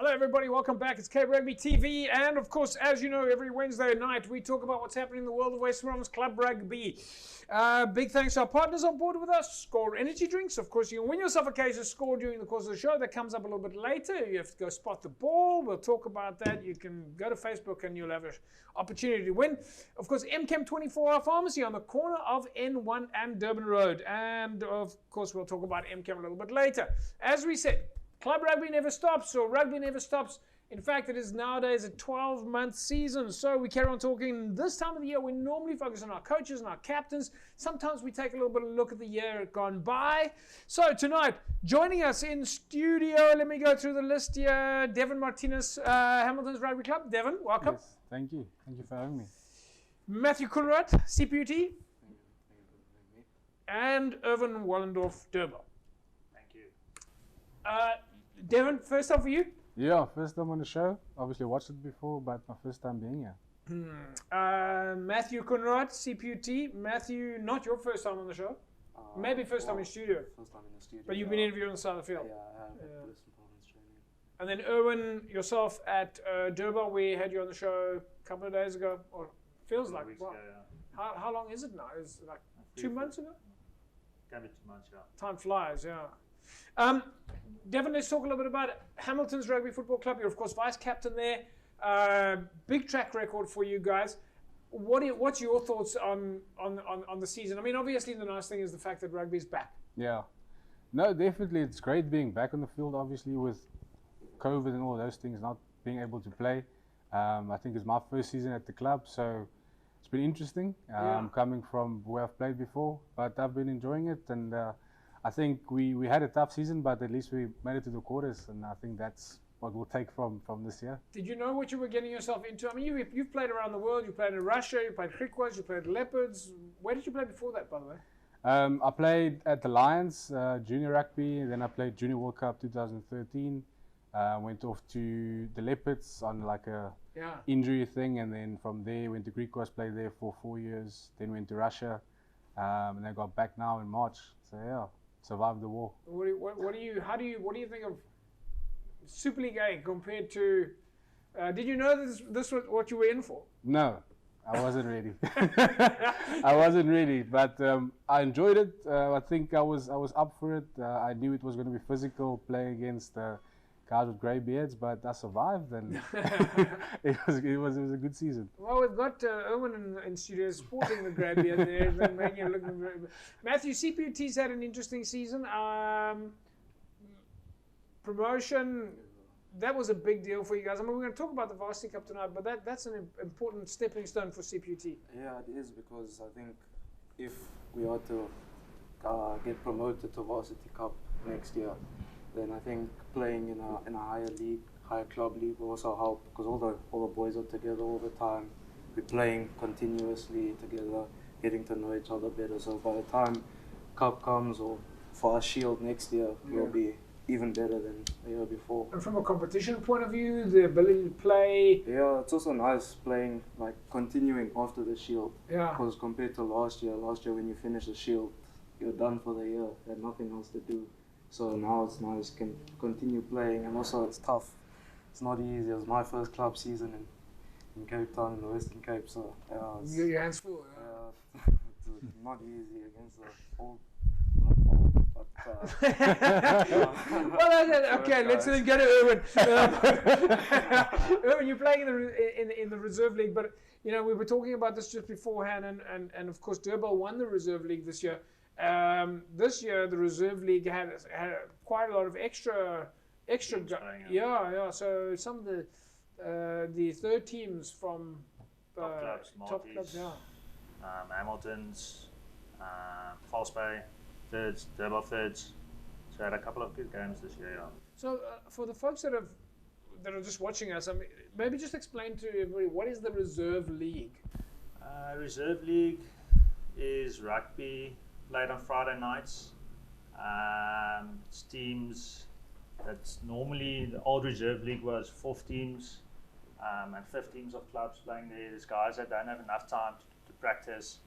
Hello everybody, welcome back. It's Cape Rugby TV, and of course, as you know, every Wednesday night we talk about what's happening in the world of West Bromwich Club Rugby. Big thanks to our partners on board with us, Score Energy Drinks. Of course, you can win yourself a case of Score during the course of the show. That comes up a little bit later. You have to go spot the ball. We'll talk about that. You can go to Facebook and you'll have an opportunity to win. Of course, MChem 24-hour pharmacy on the corner of N1 and Durban Road. And of course, we'll talk about MChem a little bit later. As we said, Club Rugby never stops, or rugby never stops. In fact, it is nowadays a 12-month season. So we carry on talking. This time of the year, we normally focus on our coaches and our captains. Sometimes we take a little bit of a look at the year gone by. So tonight, joining us in studio, let me go through the list here. Devin Martinez, Hamilton's Rugby Club. Devin, welcome. Yes, thank you. Thank you for having me. Matthew Kunrad, CPUT. And Irvin Wallendorf, Durban. Thank you. Devin, first time for you? Yeah, first time on the show. Obviously watched it before, but my first time being here. Matthew Kunrad, CPUT. Matthew, not your first time on the show. Maybe first time in studio. First time in the studio. But you've been interviewing on the side of the field. Yeah, I have listened performance training. And then Irwin, yourself at Durban, we had you on the show a couple of days ago, or feels like. Wow. Ago, yeah. How long is it now? Is it like 2 months ago? Can be 2 months, yeah. Time flies, yeah. Devin, let's talk a little bit about Hamilton's Rugby Football Club. You're, of course, vice captain there. Big track record for you guys. What's your thoughts on the season? I mean, obviously, the nice thing is the fact that rugby is back. Yeah. No, definitely. It's great being back on the field, obviously, with COVID and all those things, not being able to play. I think it's my first season at the club, so it's been interesting coming from where I've played before. But I've been enjoying it, and I think we had a tough season, but at least we made it to the quarters, and I think that's what we'll take from this year. Did you know what you were getting yourself into? I mean, you've played around the world. You played in Russia, you played Crickwas, you played Leopards. Where did you play before that, by the way? I played at the Lions, junior rugby, then I played Junior World Cup 2013. Went off to the Leopards on like a injury thing, and then from there went to Crickwas, played there for 4 years, then went to Russia, and then got back now in March. So yeah. Survived the war. What do you think of Super League A compared to? Did you know this was what you were in for? No, I wasn't ready. I wasn't ready, but I enjoyed it. I think I was up for it. I knew it was going to be physical, playing against guys with grey beards, but I survived, and it was a good season. Well, we've got Owen in studio sporting the grey beard there, and making it look very. Matthew, CPUT's had an interesting season. Promotion, that was a big deal for you guys. I mean, we're going to talk about the Varsity Cup tonight, but that's an important stepping stone for CPUT. Yeah, it is, because I think if we are to get promoted to Varsity Cup next year, then I think playing in a higher league, higher club league will also help, because all the boys are together all the time. We're playing continuously together, getting to know each other better. So by the time Cup comes, or for our Shield next year, we'll be even better than the year before. And from a competition point of view, the ability to play. Yeah, it's also nice playing, like continuing after the Shield. Yeah. Because compared to last year when you finish the Shield, you're done for the year. You had nothing else to do. So now it's nice, can continue playing, and also it's tough. It's not easy. It was my first club season in Cape Town, in the Western Cape, so your hands full. it's not easy against the old, not old, but well, okay, let's go to Irwin. Irwin, you're playing in the reserve league, but you know we were talking about this just beforehand, and of course Durban won the reserve league this year. This year, the reserve league had quite a lot of extra. Yeah. So some of the third teams from top clubs, Hamilton's, False Bay, thirds, Durban thirds. So I had a couple of good games this year. Yeah. So for the folks that are just watching us, I mean, maybe just explain to everybody what is the reserve league. Reserve league is rugby. Played on Friday nights. It's teams. That's normally the old reserve league was 4 teams and 5 teams of clubs playing there. There's guys that don't have enough time to practice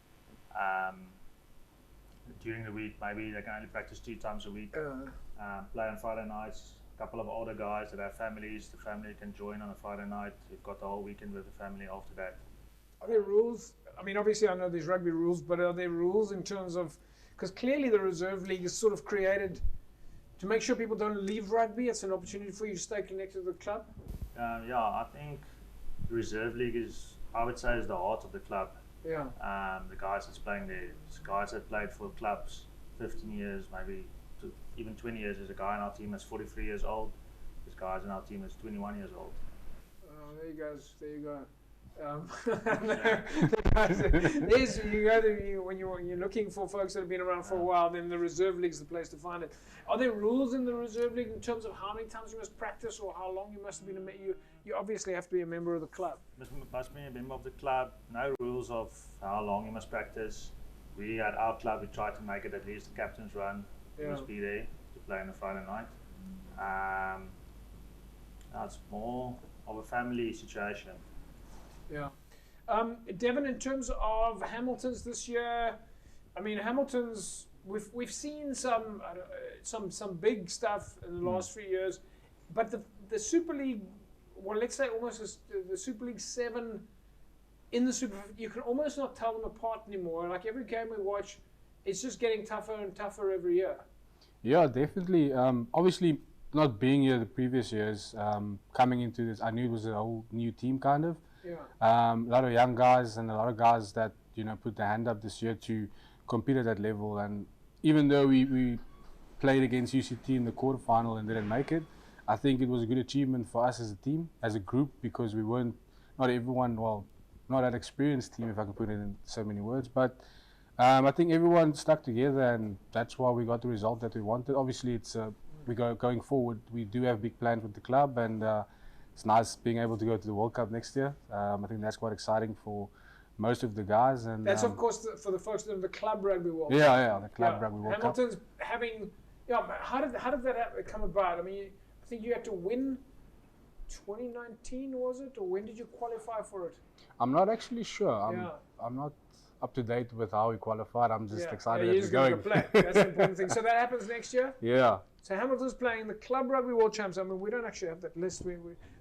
during the week. Maybe they can only practice 2 times a week. Play on Friday nights. a couple of older guys that have families. The family can join on a Friday night. You've got the whole weekend with the family after that. Are there rules? I mean, obviously I know there's rugby rules, but are there rules in terms of, because clearly the reserve league is sort of created to make sure people don't leave rugby. It's an opportunity for you to stay connected to the club. Yeah, I think the reserve league is, I would say, is the heart of the club. Yeah. The guys that's playing there, guys that played for clubs 15 years, maybe even 20 years. There's a guy in our team that's 43 years old. There's guys in our team that's 21 years old. There you guys. There you go. There's you go to, when you're looking for folks that have been around for a while, then the reserve league is the place to find it. Are there rules in the reserve league in terms of how many times you must practice or how long you must have been you obviously have to be a member of the club. Must be a member of the club. No rules of how long you must practice. We at our club, we try to make it at least the captain's run. You must be there to play on a Friday night. It's more of a family situation. Yeah. Devin, in terms of Hamilton's this year, I mean, Hamilton's, we've seen some big stuff in the last 3 years, but the Super League, well, let's say almost the Super League 7 in the Super, you can almost not tell them apart anymore. Like every game we watch, it's just getting tougher and tougher every year. Yeah, definitely. Obviously, not being here the previous years, coming into this, I knew it was a whole new team kind of. Yeah. A lot of young guys and a lot of guys that put their hand up this year to compete at that level. And even though we played against UCT in the quarterfinal and didn't make it, I think it was a good achievement for us as a team, as a group, because we weren't, not everyone, well, not that experienced team, if I could put it in so many words, but I think everyone stuck together, and that's why we got the result that we wanted. Obviously, it's going forward, we do have big plans with the club, and it's nice being able to go to the World Cup next year. I think that's quite exciting for most of the guys. And that's of course for the folks that are the Club Rugby World Cup. Yeah, the Club Rugby World Cup. Hamilton's having, how did that come about? I mean, I think you had to win 2019, was it? Or when did you qualify for it? I'm not actually sure. I'm not up to date with how we qualified. I'm just excited that we're going. Play. That's the important thing. So that happens next year? Yeah. So Hamilton's playing the Club Rugby World Champs. I mean, we don't actually have that list.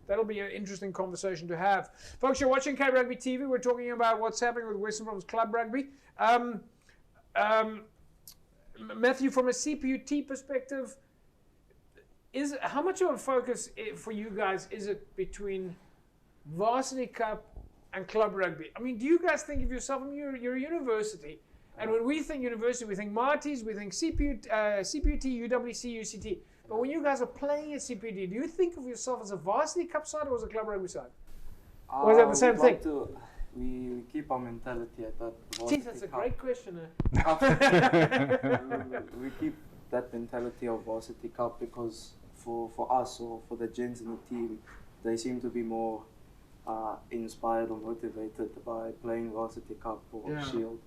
That'll be an interesting conversation to have. Folks, you're watching K Rugby TV. We're talking about what's happening with Western Province Club Rugby. Matthew, from a CPUT perspective, how much of a focus for you guys is it between Varsity Cup and Club Rugby? I mean, do you guys think of yourself, you're a university, and when we think university, we think Marty's, we think CPUT, UWC, UCT. But when you guys are playing at CPUT, do you think of yourself as a Varsity Cup side or as a Club Rugby side? Or is that the same thing? We keep our mentality at that. Jeez, that's a great question. We keep that mentality of Varsity Cup because for us or for the gents in the team, they seem to be more inspired or motivated by playing Varsity Cup or Shield.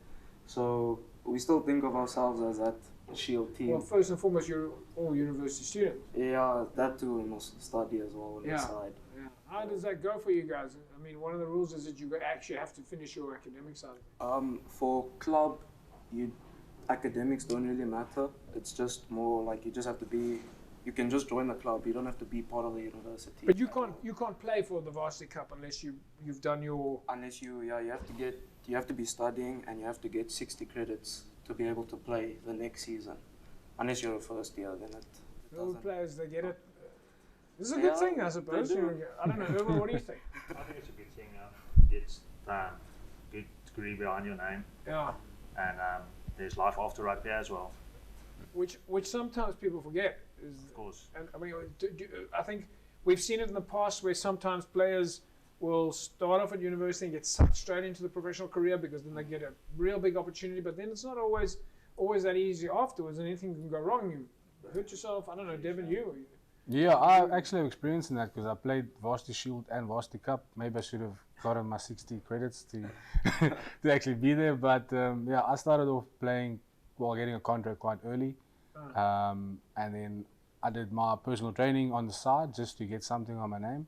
So we still think of ourselves as that Shield team. Well, first and foremost, you're all university students. Yeah, that too, and also study as well on the side. Yeah. How does that go for you guys? I mean, one of the rules is that you actually have to finish your academic side. For club, academics don't really matter. It's just more like you just have to be. You can just join the club. You don't have to be part of the university. But you can't play for the Varsity Cup unless you've done your. Unless you have to be studying and you have to get 60 credits to be able to play the next season. Unless you're a first year, then it all doesn't. Players, they get it. This is a good thing, I suppose. I don't know, Irma, what do you think? I think it's a good thing. It's good degree behind your name. Yeah. And there's life after rugby as well. Which sometimes people forget. Of course. And I mean, I think we've seen it in the past where sometimes players will start off at university and get sucked straight into the professional career because then they get a real big opportunity. But then it's not always that easy afterwards, and anything can go wrong. You hurt yourself. I don't know, Devin, you. Yeah, I actually have experience in that because I played Varsity Shield and Varsity Cup. Maybe I should have gotten my 60 credits to to actually be there. But I started off playing getting a contract quite early. And then I did my personal training on the side just to get something on my name.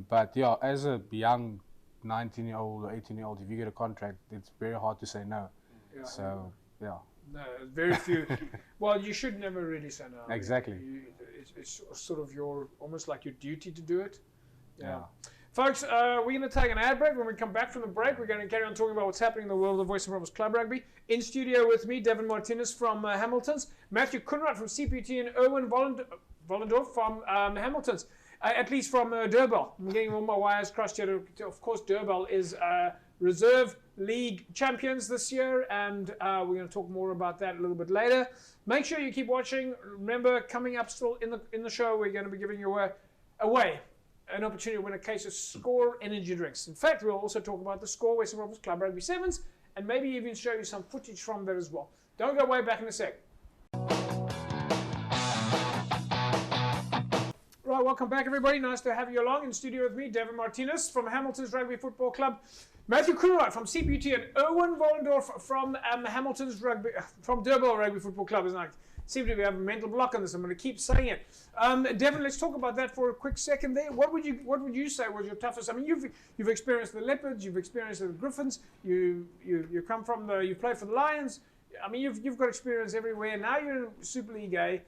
But yeah, as a young 19-year-old or 18-year-old, if you get a contract, it's very hard to say no. Yeah. So yeah. No, very few. Well, you should never really say no. Exactly. It's sort of almost like your duty to do it. Yeah. Folks, we're going to take an ad break. When we come back from the break, we're going to carry on talking about what's happening in the world of Voice of Province Club Rugby. In studio with me, Devin Martinez from Hamilton's, Matthew Kunrat from CPT, and Erwin Vollendorf from Hamilton's, at least from Durbell. I'm getting all my wires crossed here. Of course, Durbell is Reserve League champions this year, and we're going to talk more about that a little bit later. Make sure you keep watching. Remember, coming up still in the show, we're going to be giving you away an opportunity to win a case of Score energy drinks. In fact, we'll also talk about the Score Western Province Club Rugby Sevens, and maybe even show you some footage from that as well. Don't go away, back in a sec. Right, welcome back, everybody. Nice to have you along in studio with me, Devin Martinez from Hamilton's Rugby Football Club, Matthew Kunrat from CPT, and Erwin Vollendorf from Hamilton's Rugby, from Durbell Rugby Football Club. Isn't it? Seem to be having a mental block on this. I'm going to keep saying it. Devin, let's talk about that for a quick second there. What would you say was your toughest? I mean, you've experienced the Leopards, you've experienced the Griffins, you come from you played for the Lions. I mean, you've got experience everywhere. Now you're in Super League A.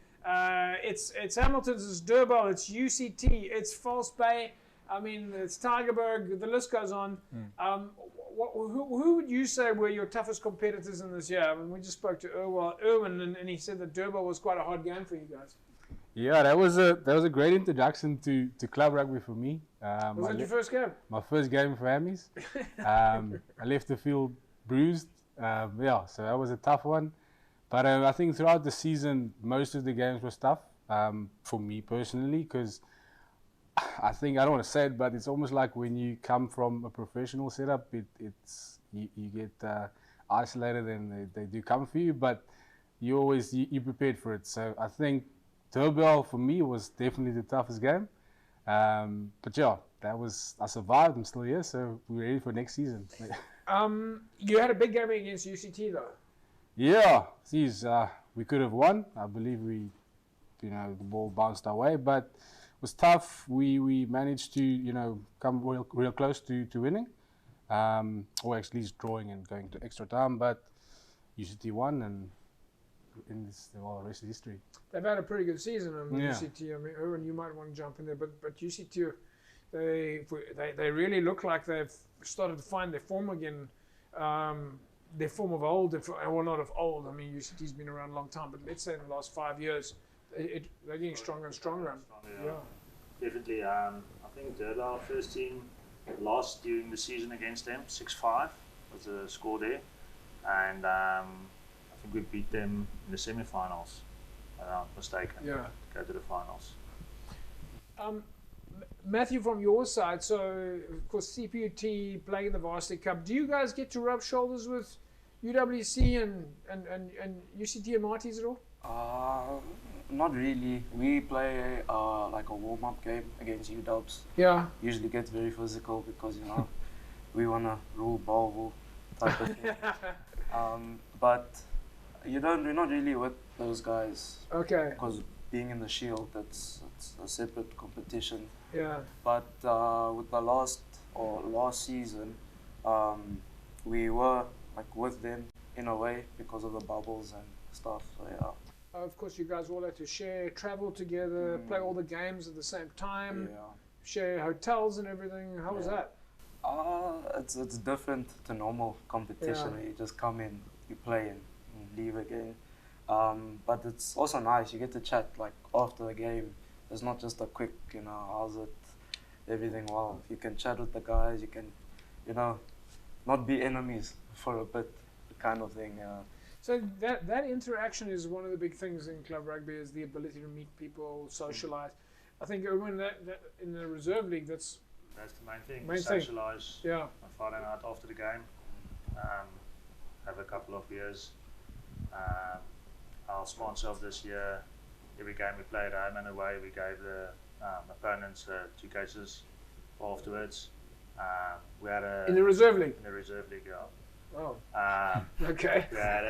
It's Hamilton's, it's Durbell, it's UCT, it's False Bay. I mean, it's Tigerberg. The list goes on. Who would you say were your toughest competitors in this year? I mean, we just spoke to Erwin, and he said that Durbell was quite a hard game for you guys. Yeah, that was a great introduction to club rugby for me. Was that your first game? My first game for Hammies. I left the field bruised. So that was a tough one. But I think throughout the season, most of the games were tough for me personally, because I think, I don't want to say it, but it's almost like when you come from a professional setup, you get isolated and they do come for you, but you prepared for it. So I think Durbell for me was definitely the toughest game. But yeah, I survived. I'm still here, so we're ready for next season. You had a big game against UCT though. Yeah, we could have won. I believe the ball bounced our way, but it was tough. We managed to, come real close to winning, or at least drawing and going to extra time. But UCT won, and the rest is history. They've had a pretty good season. UCT. I mean, Erwin, you might want to jump in there, but UCT, they really look like they've started to find their form again. Their form of old, well, not of old. I mean, UCT's been around a long time, but let's say in the last 5 years, they're getting stronger and stronger. Yeah. Definitely. I think Durbell first team lost during the season against them, 6-5 was the score there, and I think we beat them in the semi-finals. If I'm not mistaken. Yeah. To go to the finals. Matthew, from your side, so of course CPT playing in the Varsity Cup. Do you guys get to rub shoulders with UWC and UCT and Marties at all? Not really. We play like a warm-up game against UWs. Yeah. Usually gets very physical because we wanna rule ball type of thing. But we're not really with those guys. Okay. Because being in the Shield, it's a separate competition. Yeah. But with the last season, we were like with them in a way because of the bubbles and stuff. So yeah. Of course, you guys all had to share, travel together, play all the games at the same time, share hotels and everything. How was that? It's different to normal competition. Yeah. You just come in, you play and leave again. But it's also nice. You get to chat like after the game. It's not just a quick, how's it, everything well. You can chat with the guys. You can, not be enemies for a bit, kind of thing. So that interaction is one of the big things in club rugby, is the ability to meet people, socialise. I think when that in the reserve league, that's the main thing. Main Socialise. Yeah. On Friday night after the game. Have a couple of beers. Our sponsor of this year, every game we played home and away, we gave the opponents 2 cases afterwards. We had in the reserve league. In the reserve league, yeah. Oh. Okay. We had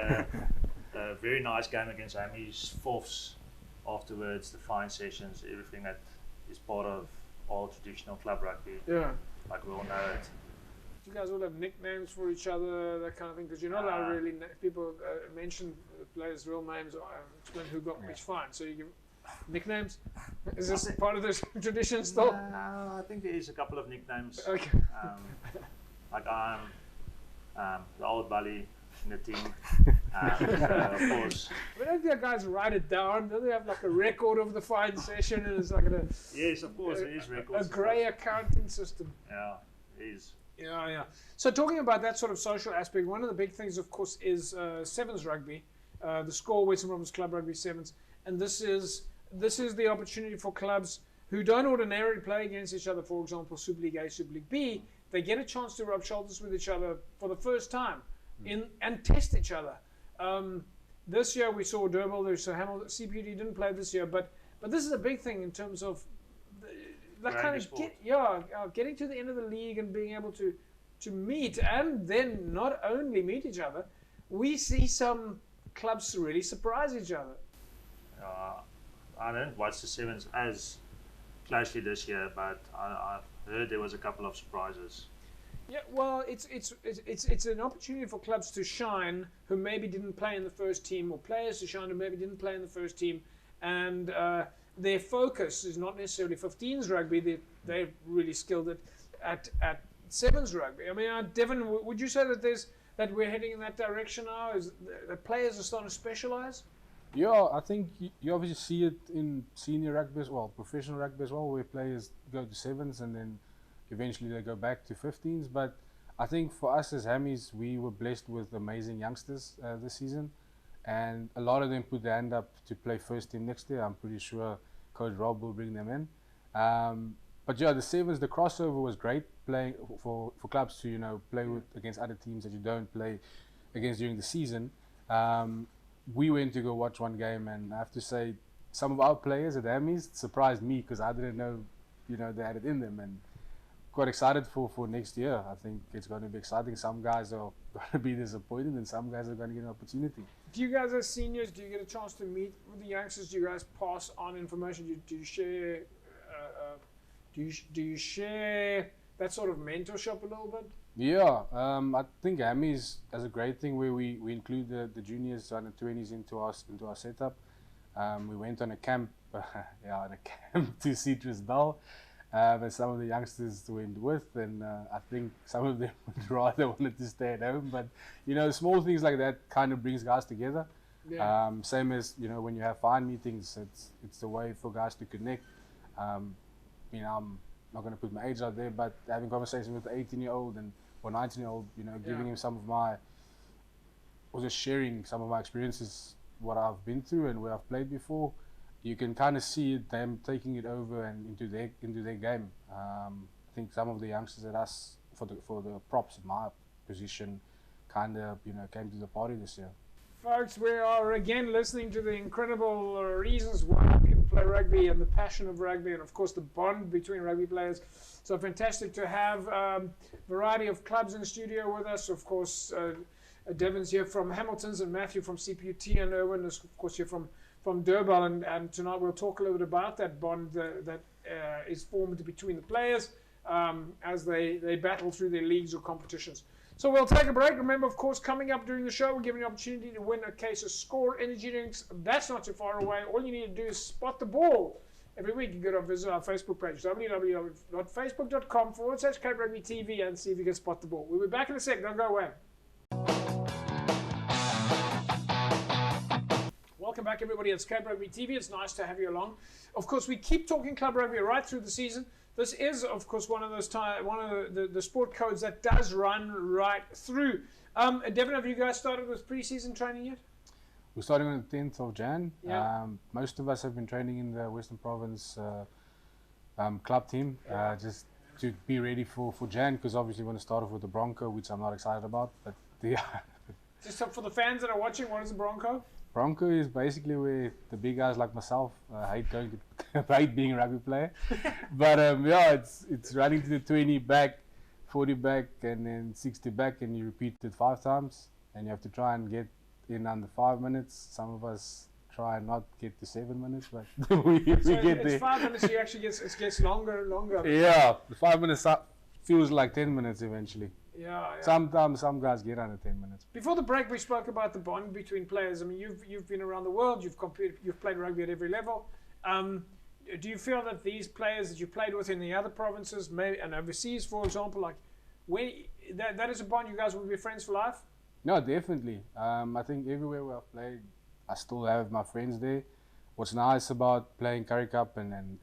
a very nice game against Hammies, fourths afterwards, the fine sessions, everything that is part of all traditional club rugby. Yeah. Like we all know it. Do you guys all have nicknames for each other, that kind of thing? Because you're not allowed to really people mention the players' real names or explain who got which fine. So you give nicknames. Is this part of the tradition still? I think there is a couple of nicknames. Okay. Like I'm the old bully in the team. Of course. But don't the guys write it down? Don't they have like a record of the fine session and it's like Yes, of course, there is records. a grey accounting system? Yeah, it is. Yeah. So talking about that sort of social aspect, one of the big things, of course, is sevens rugby, the SCORE Western Province Club Rugby Sevens, and this is the opportunity for clubs who don't ordinarily play against each other. For example, Super League A, Super League B, they get a chance to rub shoulders with each other for the first time and test each other. This year we saw Durban, so Hamilton, CPUD didn't play this year, but this is a big thing in terms of that kind of getting to the end of the league and being able to meet, and then not only meet each other, we see some clubs really surprise each other. I don't watch the sevens as closely this year, but I've heard there was a couple of surprises. Yeah, well, it's an opportunity for clubs to shine who maybe didn't play in the first team, or players to shine who maybe didn't play in the first team, and their focus is not necessarily 15s rugby. They're really skilled at sevens rugby. I mean, Devin, would you say that we're heading in that direction now? Is the players are starting to specialise? Yeah, I think you obviously see it in senior rugby as well, professional rugby as well, where players go to sevens and then eventually they go back to 15s. But I think for us as Hammies, we were blessed with amazing youngsters this season, and a lot of them put their hand up to play first team next year. I'm pretty sure Coach Rob will bring them in. But yeah, the sevens, the crossover was great, playing for clubs to play against other teams that you don't play against during the season. We went to go watch one game, and I have to say some of our players at Hammies surprised me because I didn't know they had it in them, and quite excited for next year. I think it's going to be exciting. Some guys are going to be disappointed and some guys are going to get an opportunity. Do you guys as seniors, do you get a chance to meet with the youngsters? Do you guys pass on information? Do you share do you share that sort of mentorship a little bit? Yeah, I think Hammies has a great thing where we include the juniors and the 20s into our setup. We went on a camp to Citrus Bell. But some of the youngsters went with, and I think some of them would rather wanted to stay at home. But small things like that kind of brings guys together. Yeah. Same as when you have fine meetings, it's the way for guys to connect. I'm not going to put my age out there, but having conversations with the 18-year-old or 19-year-old, giving him some of my, or just sharing some of my experiences, what I've been through and where I've played before. You can kind of see them taking it over and into their game. I think some of the youngsters at us for the props in my position kind of came to the party this year. Folks, we are again listening to the incredible reasons why people play rugby and the passion of rugby, and of course the bond between rugby players. So fantastic to have a variety of clubs in the studio with us. Of course, Devin's here from Hamilton's and Matthew from CPUT, and Erwin is of course here from Durban, and tonight we'll talk a little bit about that bond that is formed between the players as they battle through their leagues or competitions. So we'll take a break. Remember, of course, coming up during the show, we're giving you an opportunity to win a case of SCORE energy drinks. That's not too far away. All you need to do is spot the ball. Every week you go to visit our Facebook page, www.facebook.com/Cape Rugby TV, and see if you can spot the ball. We'll be back in a sec. Don't go away. Welcome back, everybody. It's Cape Rugby TV. It's nice to have you along. Of course, we keep talking club rugby right through the season. This is, of course, one of the sport codes that does run right through. Devin, have you guys started with pre-season training yet? We're starting on the 10th of Jan. Yeah. Most of us have been training in the Western Province club team, just to be ready for Jan, because obviously we want to start off with the Bronco, which I'm not excited about. But yeah. Just for the fans that are watching, what is the Bronco? Bronco is basically where the big guys like myself hate being a rugby player. But it's running to the 20 back, 40 back, and then 60 back, and you repeat it 5 times, and you have to try and get in under 5 minutes. Some of us try and not get to 7 minutes, but we get there. It's 5 minutes. It gets longer and longer. Yeah, the 5 minutes feels like 10 minutes eventually. Yeah. Sometimes some guys get under 10 minutes. Before the break, we spoke about the bond between players. I mean, you've been around the world. You've competed. You've played rugby at every level. Do you feel that these players that you played with in the other provinces, maybe and overseas, for example, like when that is a bond, you guys will be friends for life? No, definitely. I think everywhere where I've played, I still have my friends there. What's nice about playing Currie Cup and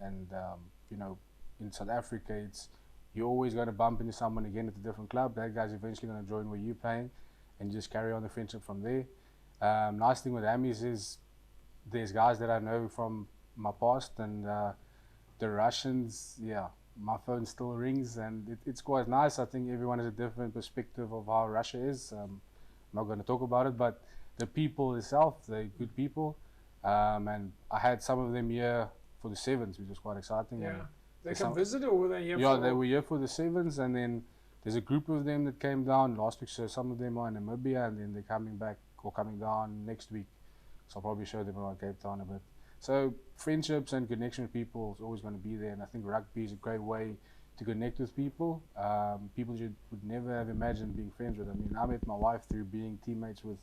you know, in South Africa, it's you're always going to bump into someone again at a different club. That guy's eventually going to join where you're playing, and just carry on the friendship from there. Nice thing with Amis is there's guys that I know from my past, and the Russians, yeah, my phone still rings, and it's quite nice. I think everyone has a different perspective of how Russia is. I'm not going to talk about it, but the people itself, they're good people. And I had some of them here for the sevens, which was quite exciting. Yeah. And They come visit, or were they here? yeah, they were here for the sevens, and then there's a group of them that came down last week. So some of them are in Namibia, and then they're coming back or coming down next week. So I'll probably show them around Cape Town a bit. So friendships and connection with people is always going to be there, and I think rugby is a great way to connect with people. People you would never have imagined being friends with. I mean, I met my wife through being teammates with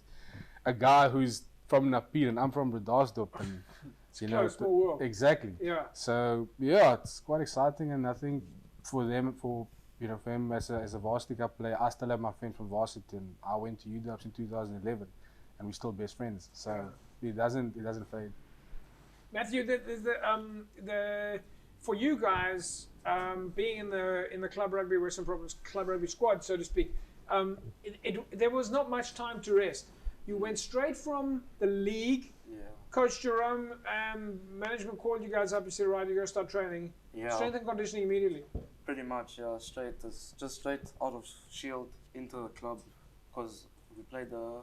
a guy who's from Napier, and I'm from Bredasdorp, and it's close, small world. Exactly. Yeah. So yeah, it's quite exciting, and I think for them, for him as a varsity cup player, I still have my friend from varsity, and I went to UWs in 2011, and we're still best friends. So it doesn't fade. Matthew, the for you guys being in the Club Rugby Western Province Club Rugby squad, so to speak, there was not much time to rest. You went straight from the league. Yeah. Coach Jerome, management called you guys up. You said, right, you're going to start training. Yeah. Strength and conditioning immediately. Pretty much, yeah. Straight out of Shield into the club, because we played the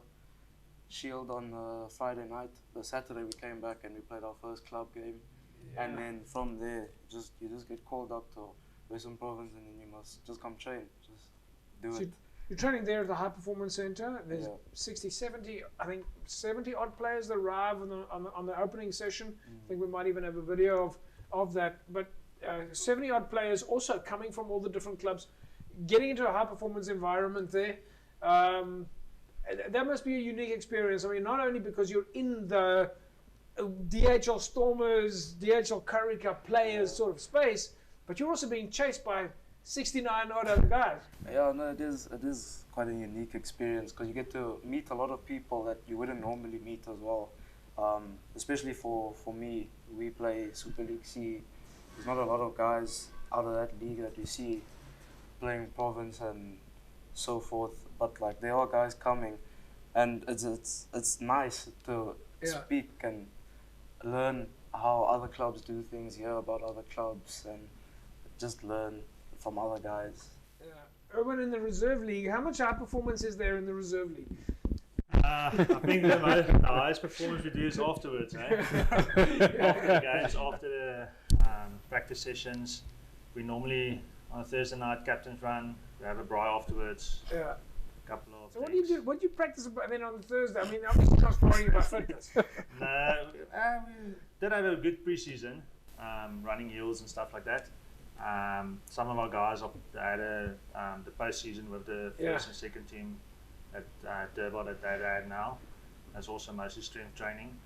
Shield on Friday night. The Saturday we came back and we played our first club game, and then from there, you just get called up to Western Province, and then you must just come train, just do it. You're training there at the High Performance Center. There's 60, 70, I think 70 odd players that arrive on the opening session. I think we might even have a video of that. But 70 odd players also coming from all the different clubs, getting into a high performance environment there. That must be a unique experience. I mean, not only because you're in the DHL Stormers, DHL Currie Cup players sort of space, but you're also being chased by 69 odd other guys. Yeah, no, it is quite a unique experience, because you get to meet a lot of people that you wouldn't normally meet as well. Especially for me, we play Super League C. There's not a lot of guys out of that league that you see playing province and so forth. But like, there are guys coming, and it's nice to speak and learn how other clubs do things, hear about other clubs, and just learn from other guys. Yeah. Urban in the reserve league, how much high performance is there in the reserve league? I think the highest performance we do is afterwards, after the games, after the practice sessions. We normally, on a Thursday night, captain's run, we have a braai afterwards. Yeah. Couple of so what do you do? What do you practice then on Thursday? I mean, obviously not worrying about fitness. No, we did have a good pre-season, running hills and stuff like that. Some of our guys had the post-season with the first and second team at Durban that they had now. That's also mostly strength training,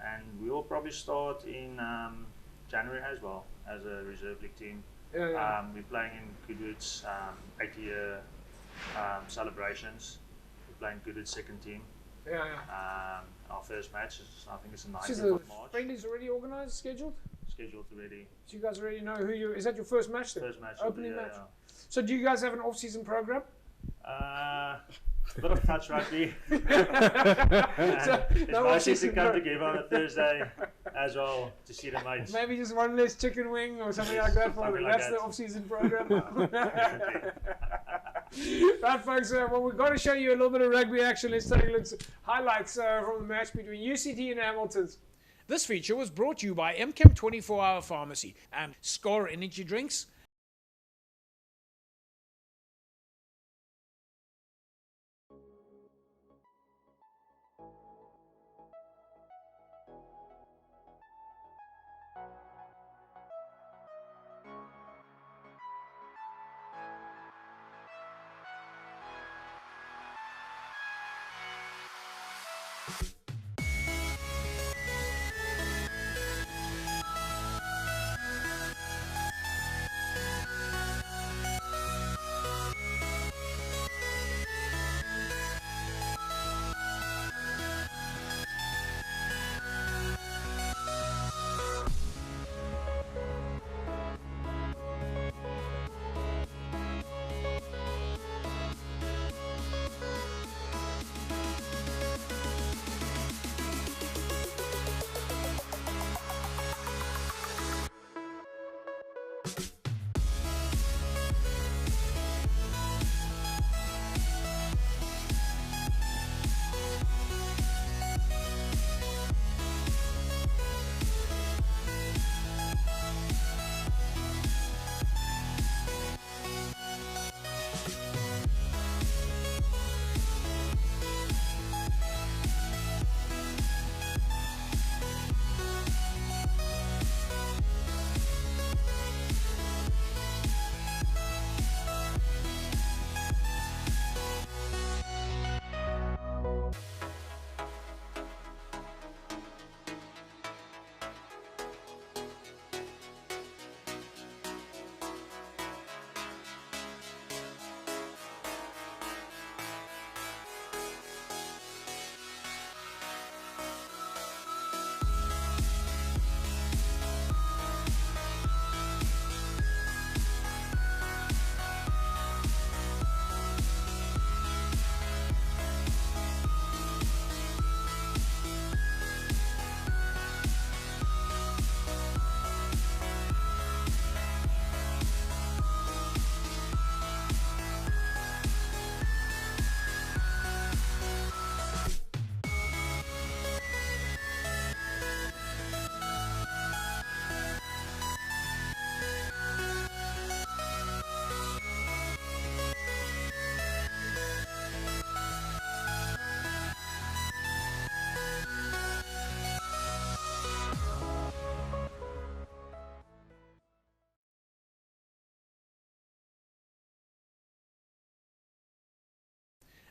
and we will probably start in January as well as a reserve league team. We're playing in Goodwood's 80-year celebrations. We're playing Goodwood's second team. Our first match is, I think it's the 19th of March. Friendly's already organised, scheduled already. So you guys already know who you. Is that your first match then? First match. Opening match. So do you guys have an off-season program? A bit of touch rugby. So, it's mostly to come together on a Thursday as well to see the mates. Maybe just one less chicken wing or something like that. That's the off-season program. Right, folks. Well, we've got to show you a little bit of rugby action. Let's take a look at highlights from the match between UCT and Hamilton's. This feature was brought to you by MChem 24-Hour Pharmacy and Score Energy Drinks.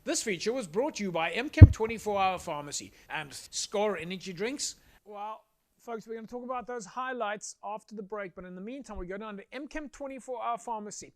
This feature was brought to you by MChem 24-Hour Pharmacy and Score Energy Drinks. Well, folks, we're going to talk about those highlights after the break, but in the meantime, we go down to MChem 24-Hour Pharmacy.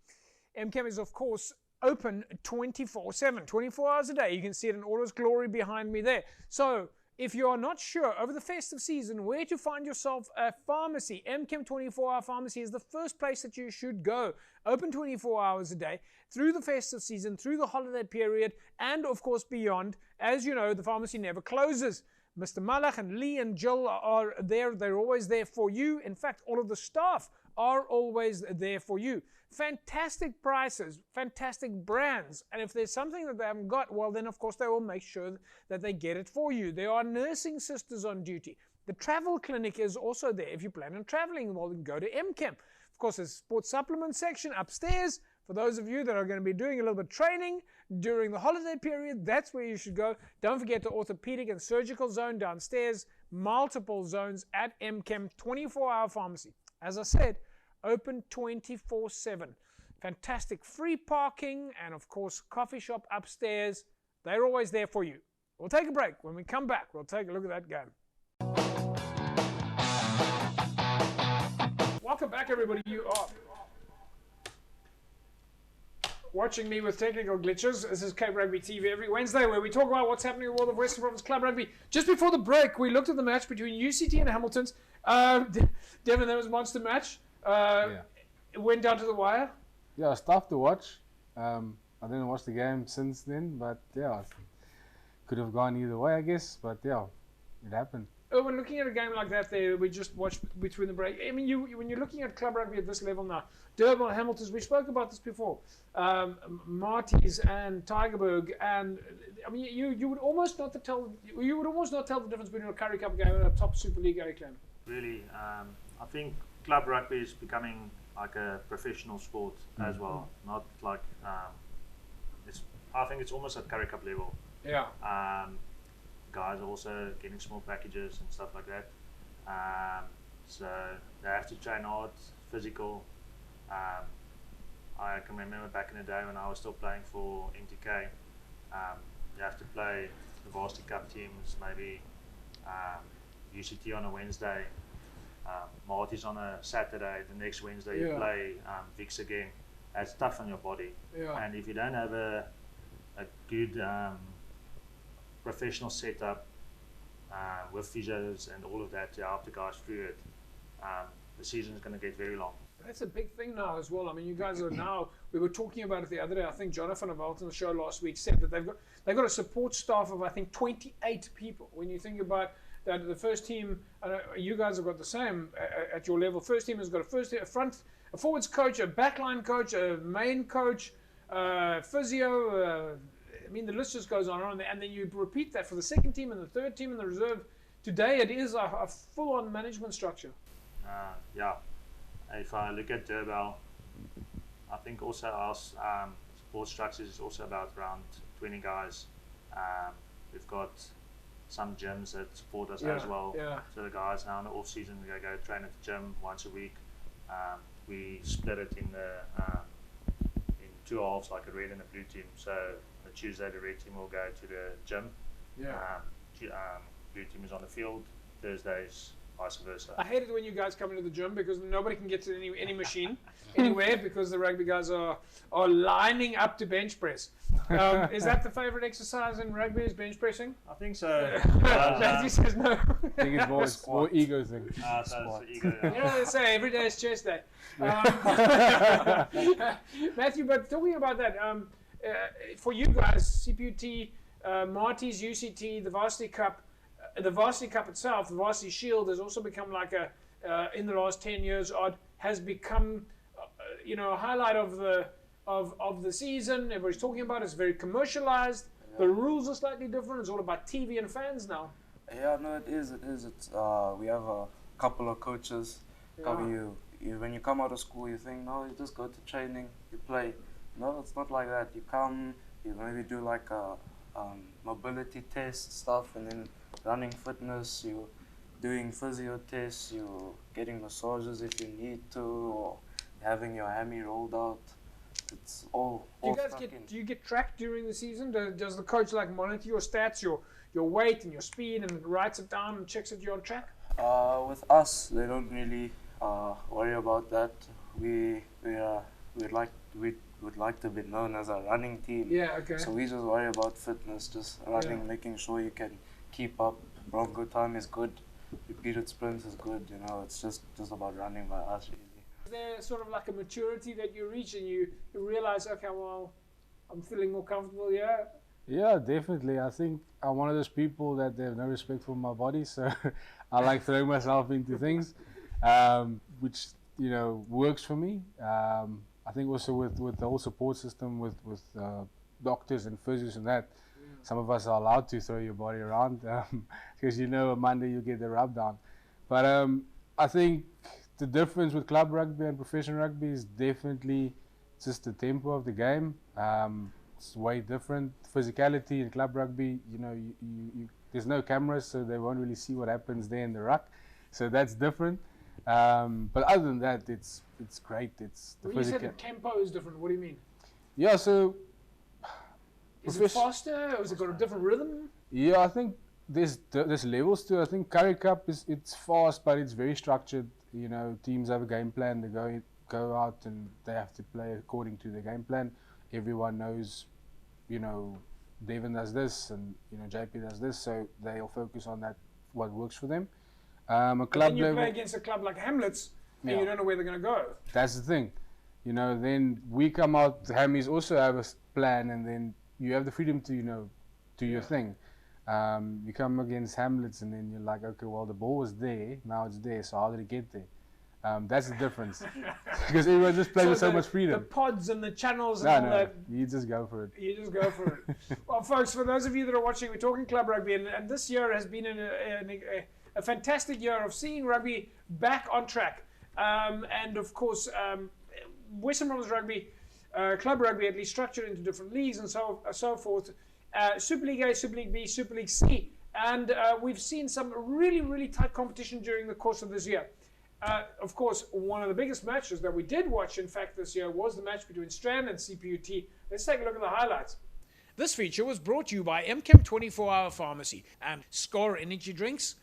MChem is, of course, open 24/7, 24 hours a day. You can see it in all its glory behind me there. So, if you are not sure over the festive season where to find yourself a pharmacy, MChem 24-Hour Pharmacy is the first place that you should go. Open 24 hours a day through the festive season, through the holiday period, and of course beyond. As you know, the pharmacy never closes. Mr. Malach and Lee and Jill are there. They're always there for you. In fact, all of the staff are always there for you. Fantastic prices, fantastic brands. And if there's something that they haven't got, well, then of course they will make sure that they get it for you. There are nursing sisters on duty. The travel clinic is also there. If you plan on traveling, well, then go to MChem. Of course, there's a sports supplement section upstairs. For those of you that are going to be doing a little bit of training during the holiday period, that's where you should go. Don't forget the orthopedic and surgical zone downstairs. Multiple zones at MChem 24-Hour Pharmacy. As I said, open 24/7. Fantastic free parking and, of course, coffee shop upstairs. They're always there for you. We'll take a break. When we come back, we'll take a look at that game. Welcome back, everybody. You are watching me with technical glitches. This is Cape Rugby TV every Wednesday, where we talk about what's happening in the world of Western Province Club Rugby. Just before the break, we looked at the match between UCT and Hamilton's. Devin, that was a monster match. It went down to the wire. Yeah, it was tough to watch. I didn't watch the game since then, but yeah, could have gone either way, I guess. But yeah, it happened. When looking at a game like that, we just watched between the break. I mean, when you're looking at club rugby at this level now, Durban, Hamilton's, we spoke about this before, Marty's and Tygerberg, and I mean, you would almost not tell the difference between a Currie Cup game and a top Super League game. Really, I think club rugby is becoming like a professional sport as well. Not like I think it's almost at Currie Cup level. Yeah. Guys are also getting small packages and stuff like that. So they have to train hard, physical. I can remember back in the day when I was still playing for MTK. You have to play the varsity cup teams, maybe UCT on a Wednesday. Marty's on a Saturday, the next Wednesday you play Vix again. It's tough on your body. Yeah. And if you don't have a good professional setup with physios and all of that to help the guys through it, the season is going to get very long. That's a big thing now as well. I mean, you guys are now, we were talking about it the other day, I think Jonathan of on the show last week said that they've got a support staff of, I think, 28 people. When you think about that, the first team, you guys have got the same at your level. First team has got a forwards coach, a backline coach, a main coach, physio. I mean, the list just goes on, and then you repeat that for the second team and the third team and the reserve. Today, it is a full-on management structure. Yeah. If I look at Durban, I think also our support structure is also about around 20 guys. We've got some gyms that support us as well. Yeah. So the guys now in the off season, they go train at the gym once a week. We split it in two halves, like a red and a blue team. So the Tuesday, the red team will go to the gym. Yeah. Blue team is on the field. Thursdays, vice versa. I hate it when you guys come into the gym because nobody can get to any machine anywhere because the rugby guys are lining up to bench press. Is that the favorite exercise in rugby, is bench pressing? I think so. Matthew says no. I think it's more ego thing. So it's the ego. You know, they say every day is chest day. Matthew, but talking about that, for you guys, CPUT, Marty's, UCT, the Varsity Cup, itself, the Varsity Shield, has also become like in the last 10 years odd, has become, a highlight of the season. Everybody's talking about it. It's very commercialized. Yeah. The rules are slightly different. It's all about TV and fans now. Yeah, no, it is. It's we have a couple of coaches cover you. When you come out of school, you think, no, you just go to training, you play. No, it's not like that. You come, you maybe do like a mobility test stuff, and then running fitness, you're doing physio tests, you're getting massages if you need to, or having your hammy rolled out. it's all Do you guys stuck in. do you get tracked during the season? Does the coach like monitor your stats, your weight and your speed, and writes it down and checks that you're on track? With us, they don't really worry about that. We would like to be known as a running team. Yeah, okay. So we just worry about fitness, just running, making sure you can keep up. Bronco time is good. Repeated sprints is good. You know, it's just about running by us really. Is there sort of like a maturity that you reach and you realize, okay, well, I'm feeling more comfortable here? Yeah, definitely. I think I'm one of those people that they have no respect for my body, so I like throwing myself into things, which works for me. I think also with the whole support system with doctors and physios and that, some of us are allowed to throw your body around because on Monday you get the rub down. But I think the difference with club rugby and professional rugby is definitely just the tempo of the game. It's way different. Physicality in club rugby, there's no cameras, so they won't really see what happens there in the ruck. So that's different. But other than that, it's great. It's the When you said the tempo is different, what do you mean? Yeah, so is it faster, or has it got a different rhythm? Yeah, I think there's levels to it. I think Currie Cup it's fast, but it's very structured. Teams have a game plan. They go out and they have to play according to the game plan. Everyone knows, Devin does this and JP does this, so they'll focus on that, what works for them. But then you play against a club like Hamlet's, and you don't know where they're going to go. That's the thing. Then we come out, the Hammies also have a plan, and then you have the freedom to, do your thing. You come against Hamlet's, and then you're like, okay, well, the ball was there, now it's there, so how did it get there? That's the difference. Because everyone just plays with so much freedom. The pods and the channels and all that. You just go for it. You just go for it. Well, folks, for those of you that are watching, we're talking club rugby, and this year has been a fantastic year of seeing rugby back on track. And of course, Western Province Rugby, club rugby at least, structured into different leagues and so forth. Super League A, Super League B, Super League C. And we've seen some really, really tight competition during the course of this year. Of course, one of the biggest matches that we did watch, in fact, this year was the match between Strand and CPUT. Let's take a look at the highlights. This feature was brought to you by MChem 24-Hour Pharmacy and Score Energy Drinks.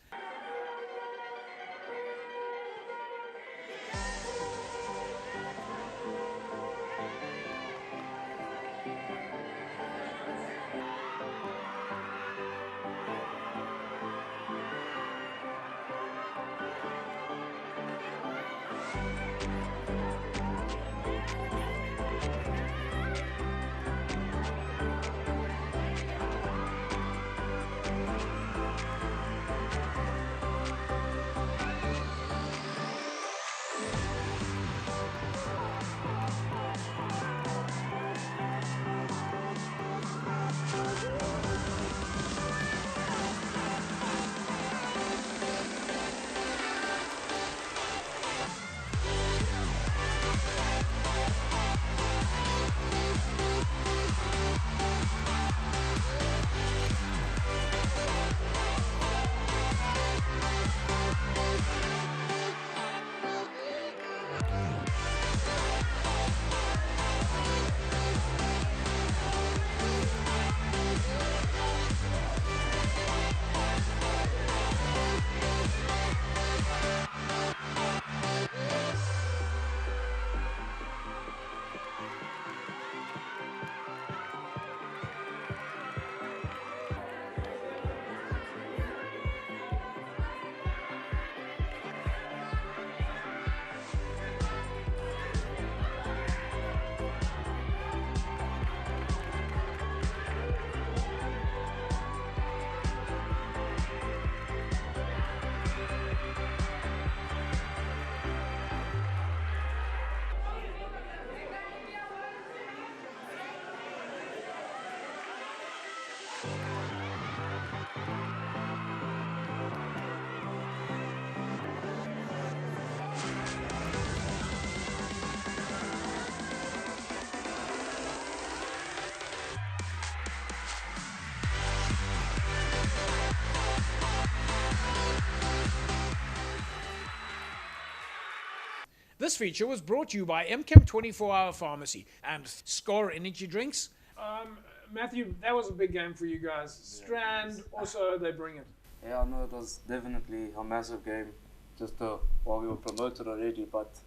This feature was brought to you by MChem 24-Hour Pharmacy and Score Energy Drinks. Matthew, that was a big game for you guys. Strand, also they bring it. Yeah, no, it was definitely a massive game. Just while we were promoted already, but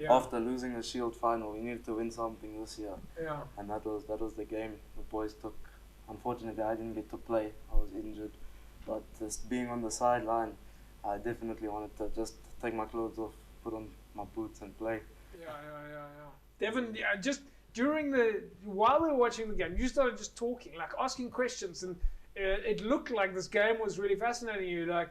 after losing a Shield final, we needed to win something this year. Yeah. And that was the game the boys took. Unfortunately, I didn't get to play. I was injured, but just being on the sideline, I definitely wanted to just take my clothes off, put on my boots, and play. Yeah. Devin, just while we were watching the game, you started just talking, like asking questions, and it looked like this game was really fascinating you. Like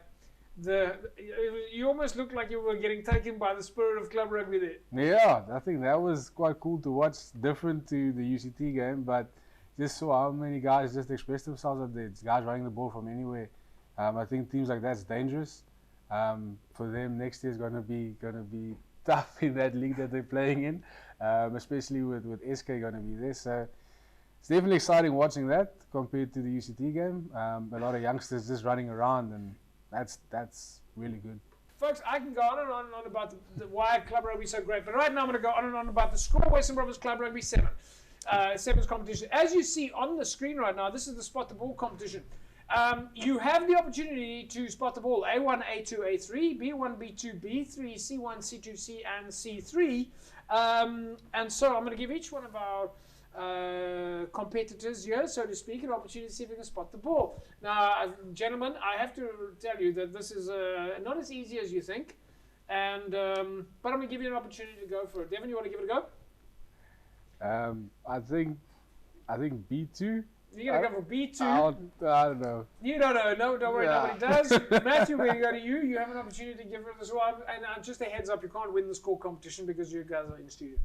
you almost looked like you were getting taken by the spirit of club rugby there. Yeah, I think that was quite cool to watch, different to the UCT game, but just saw how many guys just expressed themselves out there. It's guys running the ball from anywhere. I think teams like that's dangerous. For them, next year is gonna be tough in that league that they're playing in, especially with SK gonna be there. So it's definitely exciting watching that compared to the UCT game. A lot of youngsters just running around, and that's really good. Folks, I can go on and on about why club rugby is so great, but right now I'm going to go on and on about the Score Western Province Club Rugby 7. Sevens competition. As you see on the screen right now, this is the spot the ball competition. You have the opportunity to spot the ball A1, A2, A3, B1, B2, B3, C1, C2, C, and C3. And so I'm going to give each one of our competitors here, so to speak, an opportunity to see if we can spot the ball. Now, gentlemen, I have to tell you that this is not as easy as you think, and but I'm going to give you an opportunity to go for it. Devin, you want to give it a go? I think B2. You're going to go for B2? I don't know. You don't know. No, don't worry, nobody does. Matthew, we're going to go to you. You have an opportunity to give it as well. And just a heads up, you can't win the score competition because you guys are in studio.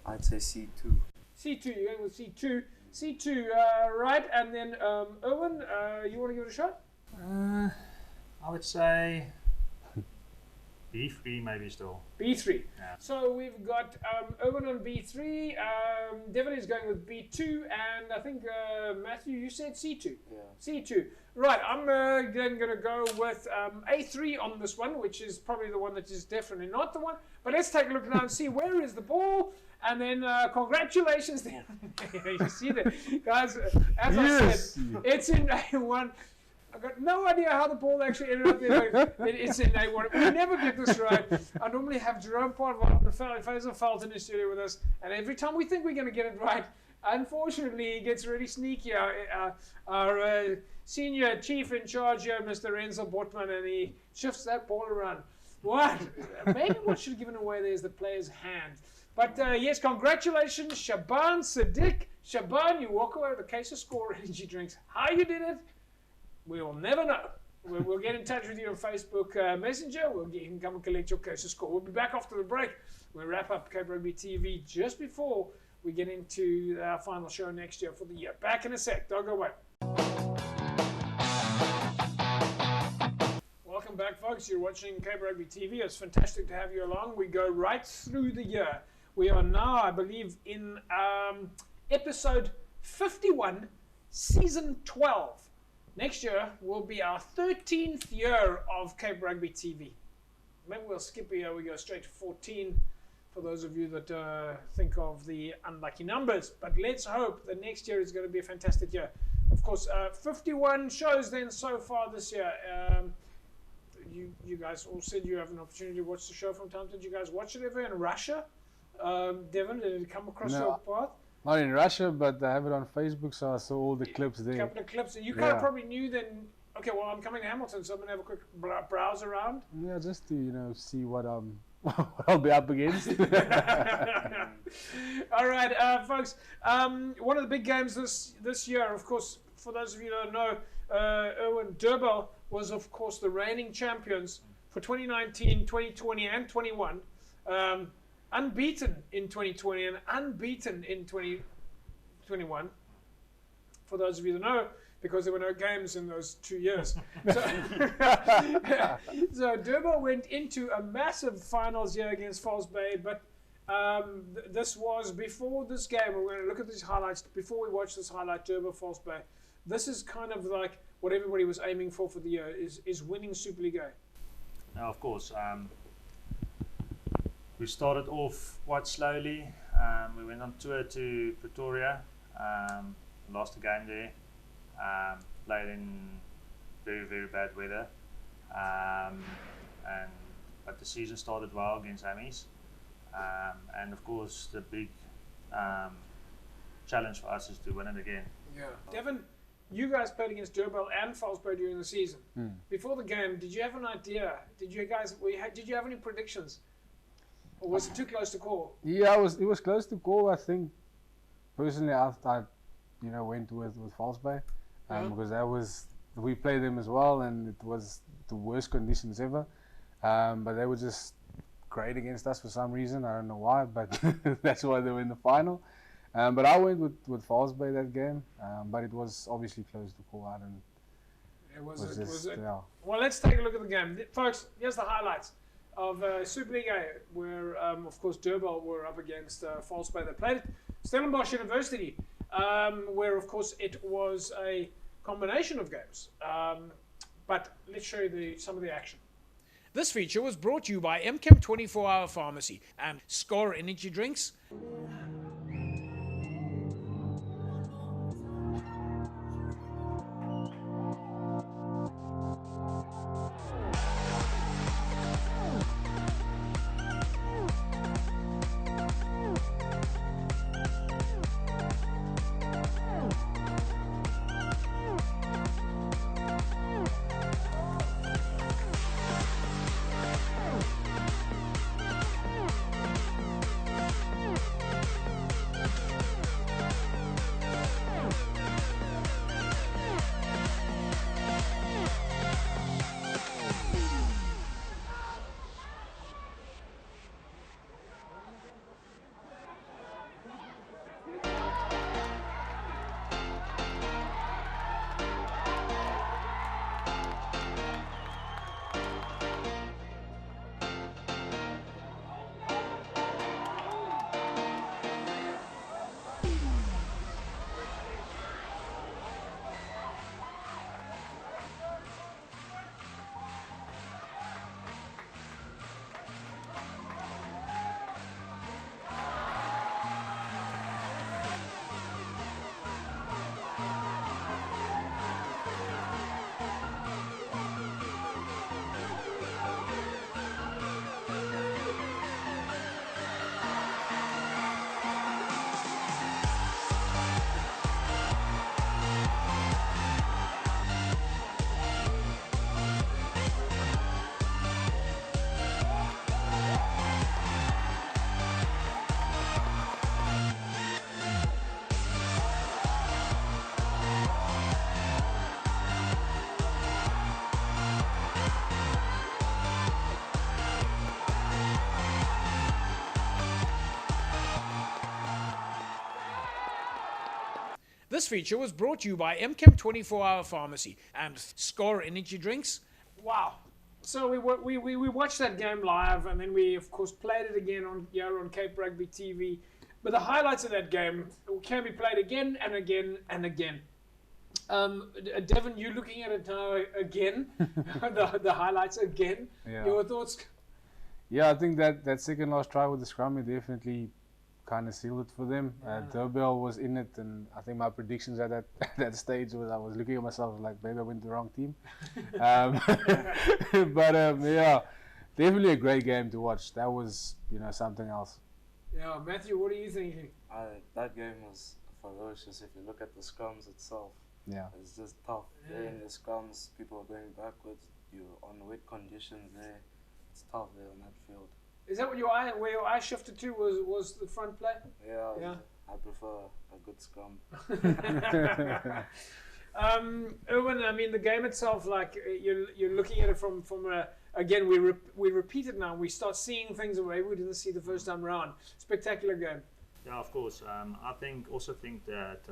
I'd say C2. C2, you're going with C2. C2, right, and then Owen, you want to give it a shot? I would say B3 maybe still. B3. Yeah. So we've got Owen on B3, Devin is going with B2, and I think Matthew, you said C2. Yeah. C2. Right, I'm then going to go with A3 on this one, which is probably the one that is definitely not the one. But let's take a look now and see where is the ball. And then congratulations there. You see that, guys, as I said, it's in A1. I've got no idea how the ball actually ended up there. It's in A1. We never get this right. I normally have Jerome Parvard and Faisal Felt in the studio with us. And every time we think we're going to get it right, unfortunately, he gets really sneaky. Our senior chief in charge here, Mr. Renzo Botman, and he shifts that ball around. What? Maybe what should have given away there is the player's hand. But yes, congratulations, Shaban Sadiq. Shaban, you walk away with a case of Score Energy Drinks. How you did it, we will never know. We'll get in touch with you on Facebook Messenger. You can come and collect your case of Score. We'll be back after the break. We'll wrap up Cape Rugby TV just before we get into our final show next year for the year. Back in a sec. Don't go away. Welcome back, folks. You're watching Cape Rugby TV. It's fantastic to have you along. We go right through the year. We are now, I believe, in episode 51, season 12. Next year will be our 13th year of Cape Rugby TV. Maybe we'll skip a year, we go straight to 14 for those of you that think of the unlucky numbers. But let's hope that next year is going to be a fantastic year. Of course, 51 shows then so far this year. You guys all said you have an opportunity to watch the show from time to time. Did you guys watch it ever in Russia? Devin, did it come across your path? Not in Russia, but I have it on Facebook, so I saw all the clips there. A couple of clips, and you kind of probably knew then, okay, well, I'm coming to Hamilton, so I'm going to have a quick browse around. Yeah, just to, see what I'll be up against. All right, folks, one of the big games this year, of course, for those of you that don't know, Erwin Durbel was, of course, the reigning champions for 2019, 2020, and 21. Unbeaten in 2020 and unbeaten in 2021. For those of you that know, because there were no games in those 2 years. So Durban went into a massive finals year against False Bay, but this was before this game. We're going to look at these highlights. Before we watch this highlight, Durban False Bay. this is kind of like what everybody was aiming for the year, is winning Super League A. Now, of course, we started off quite slowly. We went on tour to Pretoria, lost a game there, played in very, very bad weather, but the season started well against Amies. And of course, the big challenge for us is to win it again. Yeah. Devin, you guys played against Durban and Falsbro during the season. Before the game, did you have an idea? Did you have any predictions? Or was it too close to call? Yeah, it was close to call. I think personally, I went with Falsbro because we played them as well, and it was the worst conditions ever. But they were just great against us for some reason. I don't know why, but that's why they were in the final. But I went with Falsbro that game, but it was obviously close to call out. And yeah. Well, let's take a look at the game. Folks, here's the highlights of Super League A, where, of course, Durban were up against Falsbro. They played at Stellenbosch University, where, of course, it was a combination of games. But let's show you some of the action. This feature was brought to you by MChem 24-Hour Pharmacy and Score Energy Drinks. This feature was brought to you by MChem 24-Hour Pharmacy and Score Energy Drinks. Wow. So we watched that game live, and then we, of course, played it again on Cape Rugby TV. But the highlights of that game can be played again and again and again. Devin, you looking at it now again, the highlights again. Yeah. Your thoughts? Yeah, I think that second last try with the scrum, it definitely kind of sealed it for them. Durban was in it, and I think my predictions at that stage was I was looking at myself like, maybe I went the wrong team. But yeah, definitely a great game to watch. That was something else. Yeah, Matthew, what are you thinking? That game was ferocious. If you look at the scrums itself, yeah, it's just tough. There in the scrums, people are going backwards. You're on wet conditions there. It's tough there on that field. Is that where your eye shifted to? Was the front play? Yeah. I prefer a good scrum. Erwin, I mean, the game itself, like you're looking at it from a, again, we repeat it now. We start seeing things that we didn't see the first time around. Spectacular game. Yeah, of course. I also think that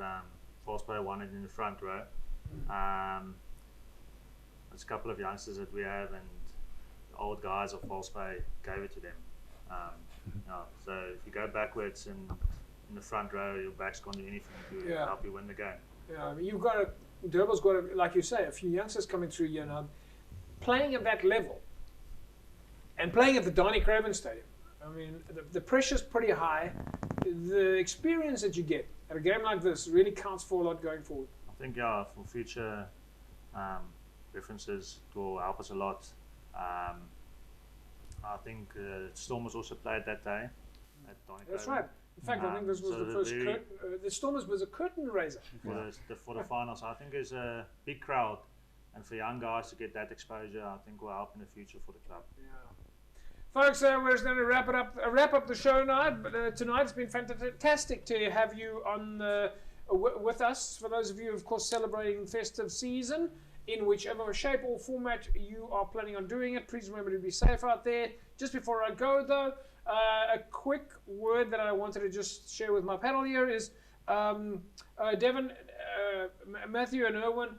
Falsbro won it in the front row. There's a couple of youngsters that we have, and the old guys of Falsbro gave it to them. So if you go backwards and in the front row, your backs can't do anything to help you win the game. Yeah, I mean, you've got Durban's got, like you say, a few youngsters coming through here now, playing at that level, and playing at the Donny Craven Stadium. I mean, the pressure's pretty high. The experience that you get at a game like this really counts for a lot going forward. I think, yeah, for future references, it will help us a lot. I think Stormers also played that day at Donny That's Craven. right. In fact, I think this was so the first curtain. The Stormers was a curtain raiser. For the finals. I think it's a big crowd, and for young guys to get that exposure, I think will help in the future for the club. Yeah. Folks, we're just going to wrap up the show now. But tonight it's been fantastic to have you on with us. For those of you, of course, celebrating festive season in whichever shape or format you are planning on doing it, please remember to be safe out there. Just before I go, though, a quick word that I wanted to just share with my panel here is Devon, Matthew, and Erwin.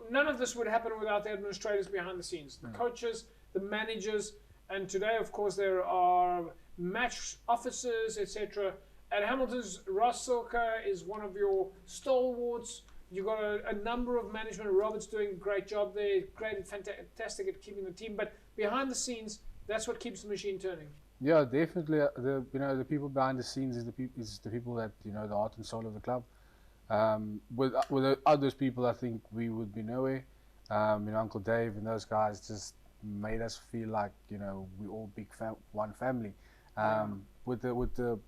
None of this would happen without the administrators behind the scenes, the coaches, the managers. And today, of course, there are match officers, etc. At Hamilton's, Ross Silka is one of your stalwarts. You've got a number of management. Robert's doing a great job there, great and fantastic at keeping the team. But behind the scenes, that's what keeps the machine turning. Yeah, definitely. The people behind the scenes is the people that the heart and soul of the club. Without those people, I think we would be nowhere. Uncle Dave and those guys just made us feel like we all one family. With the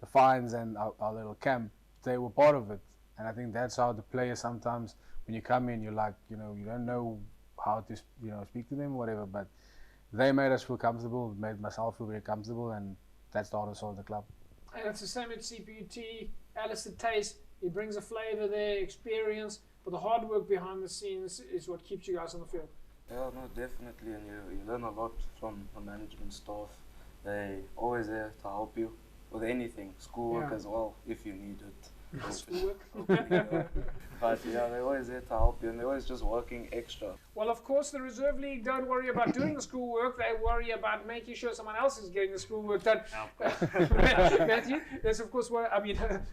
fines and our little camp, they were part of it, and I think that's how the players sometimes, when you come in, you're like you don't know how to speak to them or whatever, but they made us feel comfortable, made myself feel very comfortable, and that's the heart and soul of the club. And it's the same at CPUT. Alistair Taste, he brings a flavour there, experience, but the hard work behind the scenes is what keeps you guys on the field. Yeah, no, definitely, and you learn a lot from the management staff. They always there to help you with anything, schoolwork as well, if you need it. Schoolwork. But yeah, they're always there to help you, and they're always just working extra. Well, of course, the Reserve League don't worry about doing the schoolwork. They worry about making sure someone else is getting the schoolwork done. Matthew, that's of course what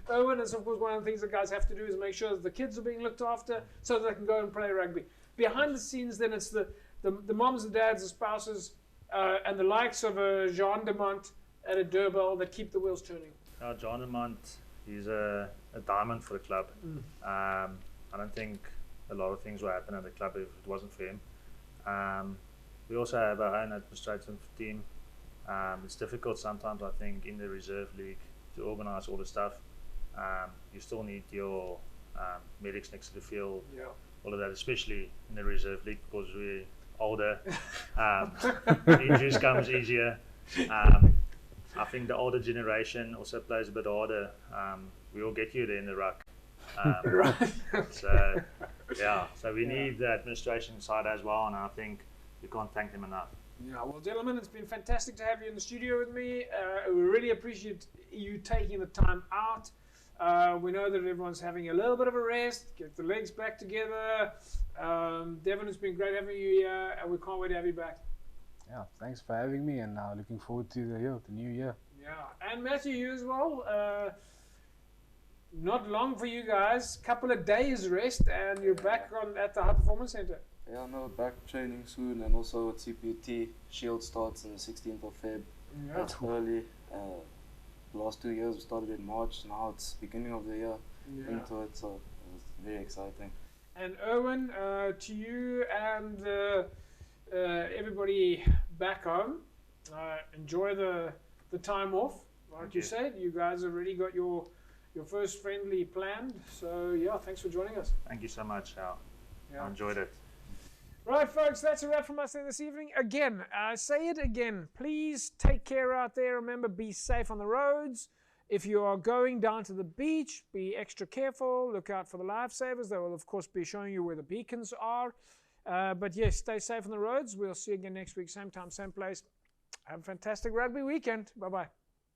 Owen is of course one of the things that guys have to do is make sure that the kids are being looked after so that they can go and play rugby. Behind the scenes, then it's the moms, the dads, the spouses, and the likes of Jean de Mont and a Durbel that keep the wheels turning. Jean de Mont, he's a diamond for the club. I don't think a lot of things would happen at the club if it wasn't for him. We also have our own administrative team. It's difficult sometimes, I think, in the Reserve League to organise all the stuff. You still need your medics next to the field. Yeah. All of that, especially in the Reserve League because we're older. Injuries comes easier. I think the older generation also plays a bit harder. We all get you there in the ruck. So we need the administration side as well, and I think we can't thank them enough. Yeah, well, gentlemen, it's been fantastic to have you in the studio with me. We really appreciate you taking the time out. We know that everyone's having a little bit of a rest, get the legs back together. Devon, it's been great having you here, and we can't wait to have you back. Yeah, thanks for having me, and looking forward to the new year. Yeah, and Matthew, you as well. Not long for you guys, couple of days rest, and you're back at the High Performance Centre. Yeah, no, back training soon, and also at CPUT. Shield starts on the 16th of Feb. Yeah. That's early. Last 2 years we started in March. Now it's beginning of the year into it, so it's very exciting. And Erwin, to you and everybody back home, enjoy the time off. Like you said, you guys have already got your first friendly planned. So yeah, thanks for joining us. Thank you so much, Al. Yeah. I enjoyed it. Right, folks, that's a wrap from us there this evening. Again, I say it again, please take care out there. Remember, be safe on the roads. If you are going down to the beach, be extra careful. Look out for the lifesavers. They will, of course, be showing you where the beacons are. But yes, stay safe on the roads. We'll see you again next week, same time, same place. Have a fantastic rugby weekend. Bye-bye.